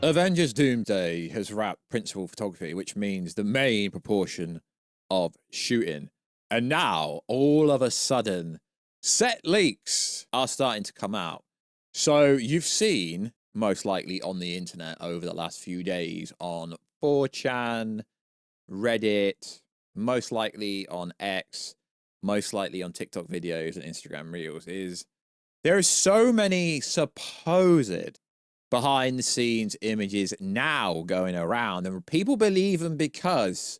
Avengers Doomsday has wrapped principal photography, which means the main proportion of shooting. And now, all of a sudden, set leaks are starting to come out. So you've seen, most likely on the internet over the last few days, on 4chan, Reddit, most likely on X, most likely on TikTok videos and Instagram Reels, is there are so many supposed behind the scenes images now going around, and people believe them because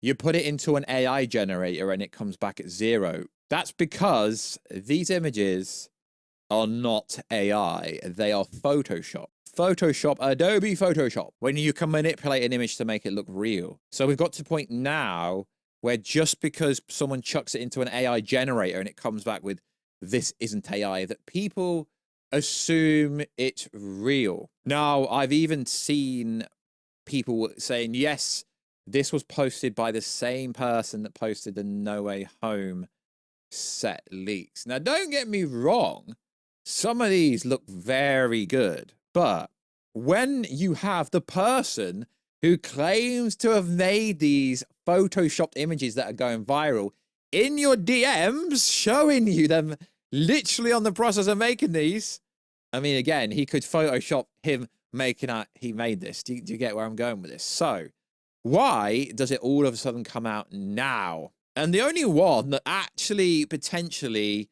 you put it into an AI generator and it comes back at 0. That's because these images are not AI, they are Photoshop. Photoshop, Adobe Photoshop, when you can manipulate an image to make it look real. So we've got to the point now where just because someone chucks it into an AI generator and it comes back with this isn't AI, that people assume it's real. Now, I've even seen people saying, yes, this was posted by the same person that posted the No Way Home set leaks. Now, don't get me wrong, some of these look very good, but when you have the person who claims to have made these photoshopped images that are going viral in your DMs, showing you them literally on the process of making these, I mean, again, he could Photoshop him making out he made this. Do you get where I'm going with this? So why does it all of a sudden come out now? And the only one that actually potentially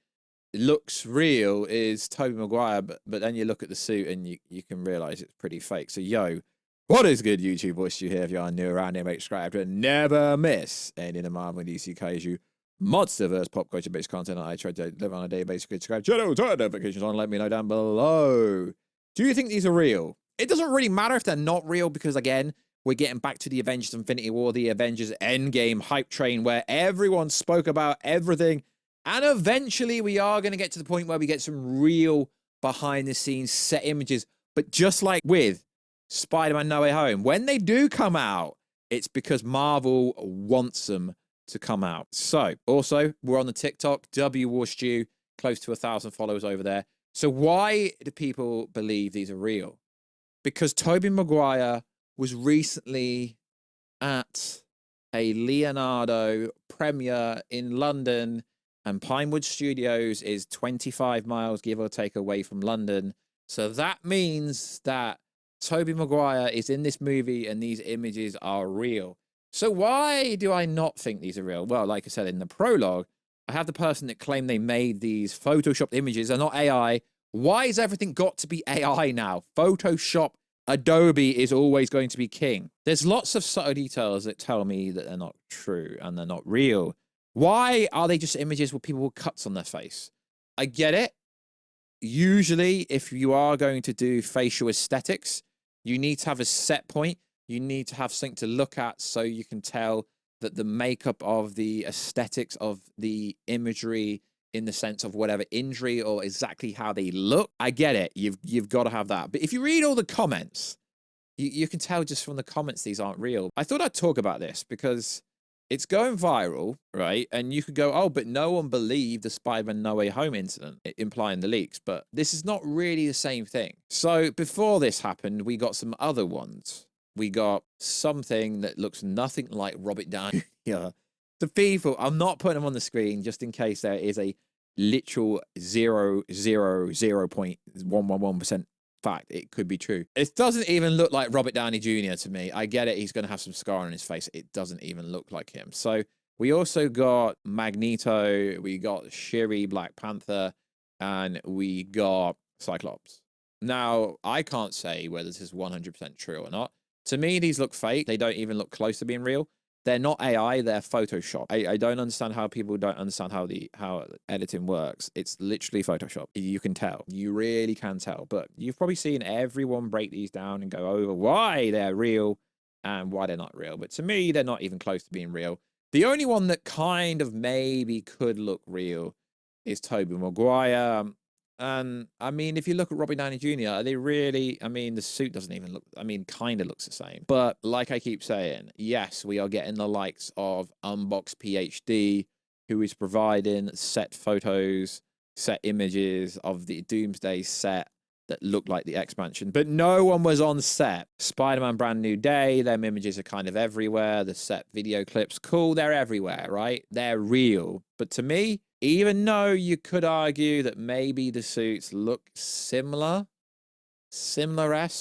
looks real is Tobey Maguire, but then you look at the suit and you can realize it's pretty fake. So yo, what is good, YouTube? Warstu here. If you are new around here, make subscribe to never miss any of the Marvel and DC Kaiju Monsterverse pop culture based content I try to live on a daily basis. Subscribe channel, turn notifications on, let me know down below. Do you think these are real? It doesn't really matter if they're not real, because again, we're getting back to the Avengers Infinity War, the Avengers Endgame hype train where everyone spoke about everything. And eventually we are going to get to the point where we get some real behind the scenes set images. But just like with Spider-Man No Way Home, when they do come out, it's because Marvel wants them to come out. So also, we're on the TikTok, Warstu, close to 1,000 followers over there. So why do people believe these are real? Because Tobey Maguire was recently at a Leonardo premiere in London, and Pinewood Studios is 25 miles, give or take, away from London. So that means that Tobey Maguire is in this movie and these images are real. So why do I not think these are real? Well, like I said in the prologue, I have the person that claimed they made these Photoshopped images are not AI. Why has everything got to be AI now? Photoshop, Adobe is always going to be king. There's lots of subtle details that tell me that they're not true and they're not real. Why are they just images with people with cuts on their face? I get it. Usually, if you are going to do facial aesthetics, you need to have a set point. You need to have something to look at so you can tell that the makeup of the aesthetics of the imagery in the sense of whatever injury or exactly how they look. I get it. You've got to have that. But if you read all the comments, you can tell just from the comments these aren't real. I thought I'd talk about this because it's going viral, right? And you could go, oh, but no one believed the Spider-Man No Way Home incident, implying the leaks. But this is not really the same thing. So before this happened, we got some other ones. We got something that looks nothing like Robert Downey Jr. The people, I'm not putting them on the screen just in case there is a literal 0.00111% fact. It could be true. It doesn't even look like Robert Downey Jr. to me. I get it. He's going to have some scar on his face. It doesn't even look like him. So we also got Magneto. We got Shuri, Black Panther, and we got Cyclops. Now, I can't say whether this is 100% true or not. To me, these look fake. They don't even look close to being real. They're not AI, they're Photoshop. I don't understand how people don't understand how editing works. It's literally Photoshop. You can tell. You really can tell. But you've probably seen everyone break these down and go over why they're real and why they're not real. But to me, they're not even close to being real. The only one that kind of maybe could look real is Tobey Maguire. And I mean, if you look at Robert Downey Jr., are they really, I mean, the suit doesn't even look, I mean, kind of looks the same. But like I keep saying, yes, we are getting the likes of Unbox PhD, who is providing set photos, set images of the Doomsday set that looked like the expansion, but no one was on set. Spider-Man Brand New Day, them images are kind of everywhere. The set video clips, cool, they're everywhere, right? They're real. But to me, even though you could argue that maybe the suits look similar-esque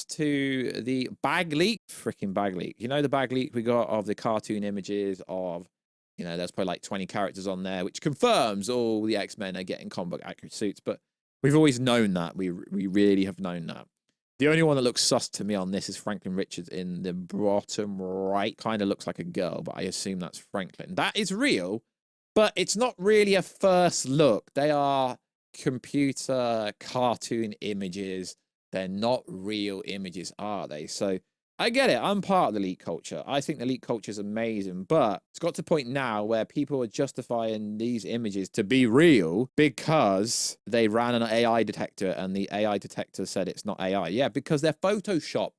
to the bag leak, freaking bag leak. You know the bag leak we got of the cartoon images of, you know, there's probably like 20 characters on there, which confirms all the X-Men are getting comic book accurate suits, but we've always known that. We really have known that. The only one that looks sus to me on this is Franklin Richards in the bottom right. Kind of looks like a girl, but I assume that's Franklin. That is real, but it's not really a first look. They are computer cartoon images. They're not real images, are they? So I get it. I'm part of the leak culture. I think the leak culture is amazing, but it's got to a point now where people are justifying these images to be real because they ran an AI detector and the AI detector said it's not AI. Yeah, because they're Photoshop.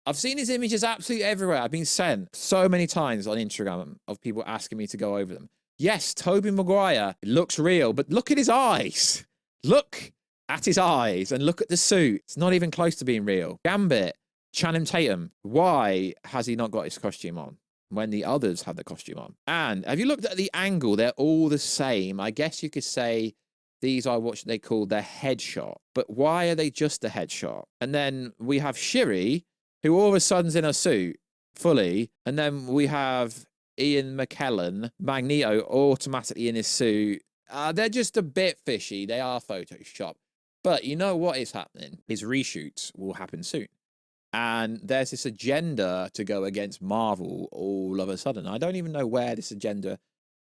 I've seen these images absolutely everywhere. I've been sent so many times on Instagram of people asking me to go over them. Yes, Tobey Maguire looks real, but look at his eyes. Look at his eyes and look at the suit. It's not even close to being real. Gambit. Channing Tatum, why has he not got his costume on when the others have the costume on? And have you looked at the angle? They're all the same. I guess you could say these are what they call their headshot. But why are they just a headshot? And then we have Shiri, who all of a sudden's in a suit fully. And then we have Ian McKellen, Magneto, automatically in his suit. They're just a bit fishy. They are Photoshop. But you know what is happening? His reshoots will happen soon. And there's this agenda to go against Marvel all of a sudden. I don't even know where this agenda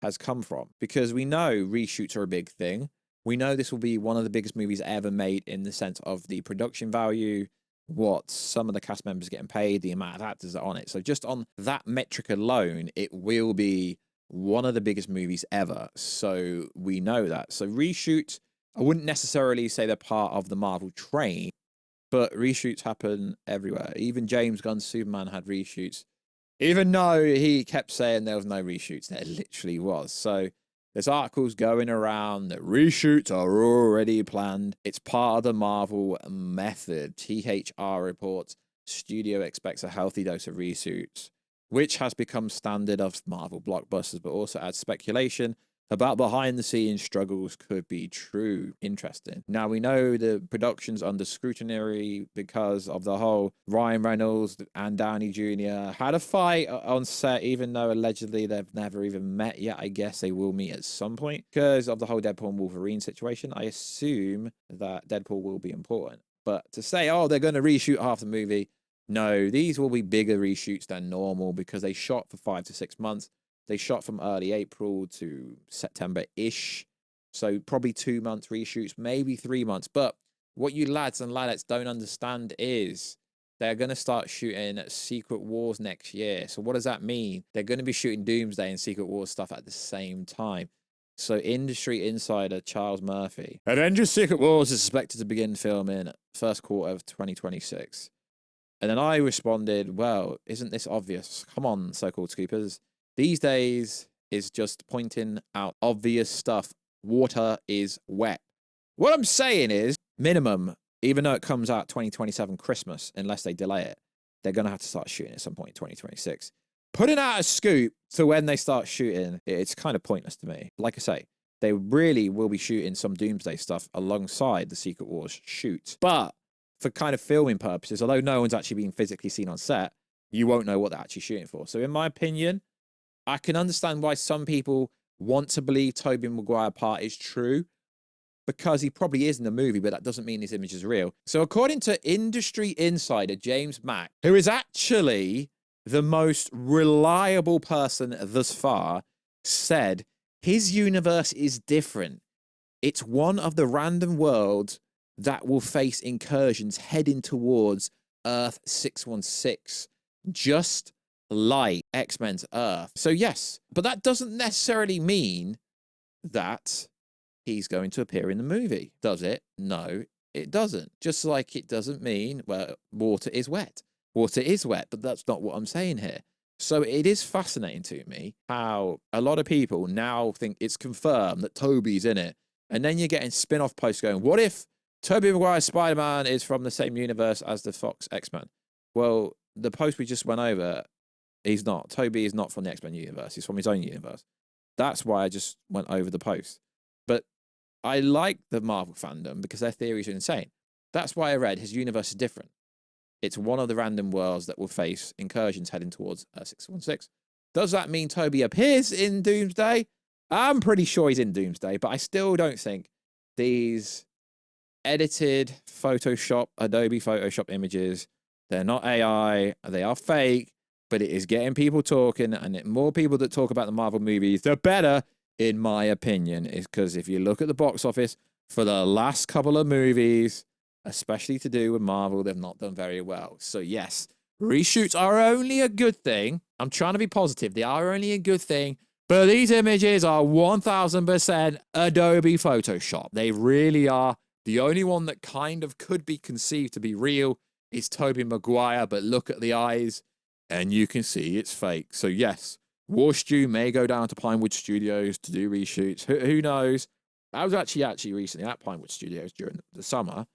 has come from, because we know reshoots are a big thing. We know this will be one of the biggest movies ever made in the sense of the production value, what some of the cast members getting paid, the amount of actors that are on it. So just on that metric alone, it will be one of the biggest movies ever. So we know that. So reshoots, I wouldn't necessarily say they're part of the Marvel train, but reshoots happen everywhere. Even James Gunn's Superman had reshoots. Even though he kept saying there was no reshoots, there literally was. So there's articles going around that reshoots are already planned. It's part of the Marvel method. THR reports studio expects a healthy dose of reshoots, which has become standard of Marvel blockbusters, but also adds speculation about behind-the-scenes struggles could be true. Interesting. Now, we know the production's under scrutiny because of the whole Ryan Reynolds and Downey Jr. had a fight on set, even though allegedly they've never even met yet. I guess they will meet at some point because of the whole Deadpool and Wolverine situation. I assume that Deadpool will be important. But to say, oh, they're going to reshoot half the movie, no, these will be bigger reshoots than normal because they shot for 5 to 6 months. They shot from early April to September-ish. So probably 2 months reshoots, maybe 3 months. But what you lads and ladettes don't understand is they're going to start shooting Secret Wars next year. So what does that mean? They're going to be shooting Doomsday and Secret Wars stuff at the same time. So industry insider Charles Murphy. Avengers Secret Wars is expected to begin filming first quarter of 2026. And then I responded, well, isn't this obvious? Come on, so-called scoopers. These days is just pointing out obvious stuff. Water is wet. What I'm saying is, minimum, even though it comes out 2027 Christmas, unless they delay it, they're going to have to start shooting at some point in 2026. Putting out a scoop to when they start shooting, it's kind of pointless to me. Like I say, they really will be shooting some Doomsday stuff alongside the Secret Wars shoot. But for kind of filming purposes, although no one's actually being physically seen on set, you won't know what they're actually shooting for. So in my opinion, I can understand why some people want to believe Tobey Maguire part is true, because he probably is in the movie, but that doesn't mean his image is real. So according to industry insider James Mack, who is actually the most reliable person thus far, said his universe is different. It's one of the random worlds that will face incursions heading towards Earth 616, just like X-Men's Earth. So yes, but that doesn't necessarily mean that he's going to appear in the movie, does it? No, it doesn't. Just like it doesn't mean, well, water is wet. Water is wet, but that's not what I'm saying here. So it is fascinating to me how a lot of people now think it's confirmed that Tobey's in it. And then you're getting spin-off posts going, what if Tobey Maguire's Spider-Man is from the same universe as the Fox X-Men. Well, the post we just went over, he's not. Tobey is not from the X-Men universe. He's from his own universe. That's why I just went over the post. But I like the Marvel fandom because their theories are insane. That's why I read his universe is different. It's one of the random worlds that will face incursions heading towards 616. Does that mean Tobey appears in Doomsday? I'm pretty sure he's in Doomsday, but I still don't think these edited Photoshop, Adobe Photoshop images, they're not AI, they are fake, but it is getting people talking, and the more people that talk about the Marvel movies, the better, in my opinion, is because if you look at the box office for the last couple of movies, especially to do with Marvel, they've not done very well. So yes, reshoots are only a good thing. I'm trying to be positive. They are only a good thing. But these images are 1000% Adobe Photoshop. They really are. The only one that kind of could be conceived to be real is Tobey Maguire. But look at the eyes and you can see it's fake. So yes, Warstu may go down to Pinewood Studios to do reshoots. Who knows? I was actually recently at Pinewood Studios during the summer.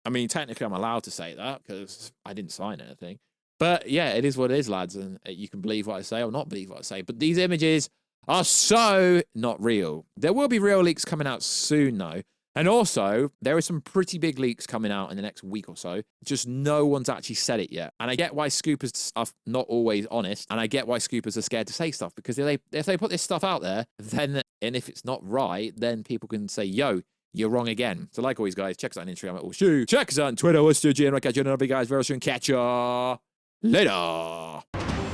I mean, technically I'm allowed to say that because I didn't sign anything. But yeah, it is what it is, lads. And you can believe what I say or not believe what I say. But these images are so not real. There will be real leaks coming out soon, though. And also, there are some pretty big leaks coming out in the next week or so. Just no one's actually said it yet. And I get why scoopers are not always honest. And I get why scoopers are scared to say stuff. Because if they put this stuff out there, then, and if it's not right, then people can say, yo, you're wrong again. So like always, guys, check us out on Instagram at Warstu. Check us out on Twitter, Warstu. And I'll catch you another big guys very soon. Catch ya later.